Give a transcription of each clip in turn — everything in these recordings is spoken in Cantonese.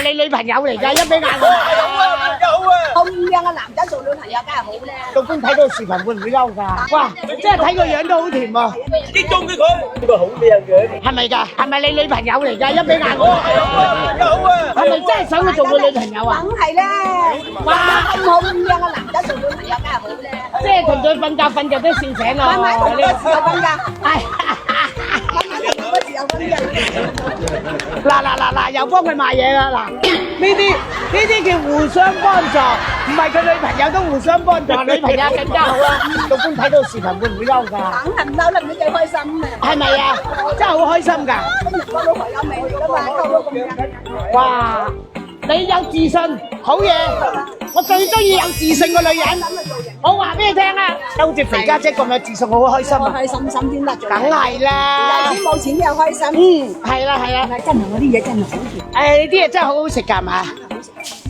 咪你女朋友嚟㗎？一俾眼我。咁靚嘅男仔做女朋友梗係好咧。老公睇到視頻會唔會嬲㗎？哇！真係睇個樣都好甜喎。激中嘅佢，呢個好靚嘅。係咪㗎？係咪你女朋友嚟㗎？一俾眼我。有啊。係咪真係想佢做個女朋友啊？梗係咧。哇！咁靚嘅男仔做女朋友梗係好咧。即係同佢瞓覺都笑醒我。買同嗰時有瞓覺。係。嗰時有瞓覺。嗱，又幫佢賣嘢啦嗱。呢啲叫互相幫助，唔係佢女朋友都互相幫助，女朋友更加好啦。老公睇到視頻會唔會嬲㗎？梗係唔嬲啦，你最開心啊！係咪啊？真係好開心㗎！今日個老朋友未嚟㗎嘛，溝到咁靚。哇！你有自信，好嘢！我最中意有自信嘅女人。我話俾你聽啊，好似肥家姐咁有自信，我好開心啊！開心心先得做。梗係啦。有錢冇錢都有開心。係啦。真係我啲嘢真係好甜。誒，啲嘢真係好好食㗎嘛？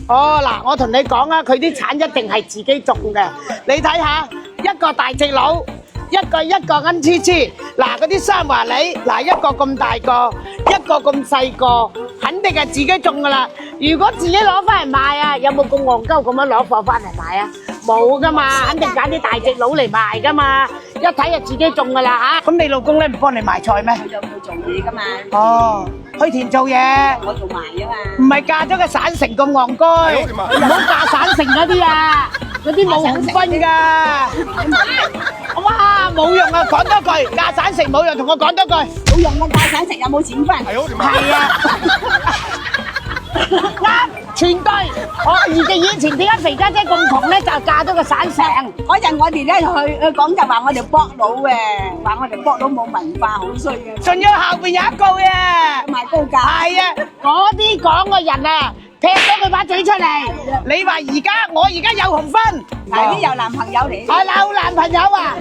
哦，嗱，我同你講啊，佢啲橙一定係自己種嘅。你睇下，一個大隻佬，一個奀黐黐。嗱，嗰啲三華李，嗱一個咁大個，一個咁細個，肯定係自己種㗎啦。如果自己攞翻嚟賣啊，有冇咁戇鳩咁樣攞貨翻嚟賣啊？冇㗎嘛，肯定揀啲大隻佬嚟賣㗎嘛。一睇就自己種㗎啦嚇。咁你老公咧唔幫你賣菜咩？佢有去做嘢㗎嘛。哦，去田做嘢。我做埋㗎嘛。唔係嫁咗個省城咁戇居，唔好嫁省城嗰啲啊，嗰啲冇紅分㗎。哇，冇用啊！講多句，嫁省城冇用，同我講多句。冇用嘅，嫁省城有冇錢分？係啊，啱，全對。以前點解肥家姐咁窮咧？就嫁咗個省城。嗰陣我哋咧去講就話我哋搏佬嘅，話我哋搏佬冇文化，好衰嘅。仲要後邊有一句啊，賣高價。係啊，嗰啲講嘅人啊，劈咗佢把嘴出嚟。你話我而家有紅分，係啲有男朋友嚟。係有男朋友啊！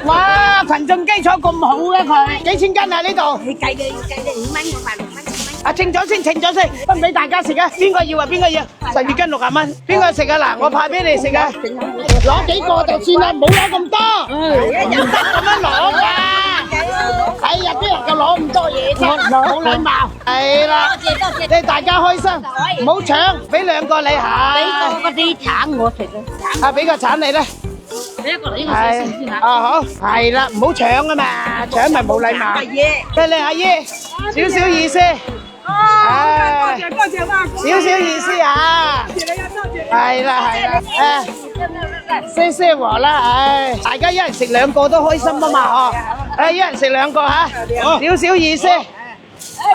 哇，群眾基礎咁好嘅佢，幾錢斤啊呢度？你計你5蚊，我賣6蚊7蚊。啊，稱咗先，分俾大家食啊！邊個要啊？邊個要？12斤60蚊，邊個食啊？嗱，我派俾你食啊！攞幾個就算啦，唔好攞咁多，唔得咁樣攞㗎。哎呀，邊人夠攞咁多嘢啫？冇禮貌。係啦，多謝。你大家開心，唔好搶，俾2個你嚇。俾個嗰啲橙我食啊！啊，俾個橙你咧。俾一個呢個試先嚇。啊好，係啦，唔好搶啊嘛，搶咪冇禮貌。阿姨，俾你阿姨，少少意思。多謝哇！少少意思啊！係啦，謝謝我啦，唉，大家一人食2個都開心啊嘛，嗬，一人食2個嚇，少少意思。多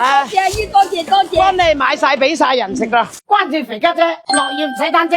謝阿姨，多謝。幫你買晒俾晒人食啦，關注肥家姐，樂園唔使擔遮。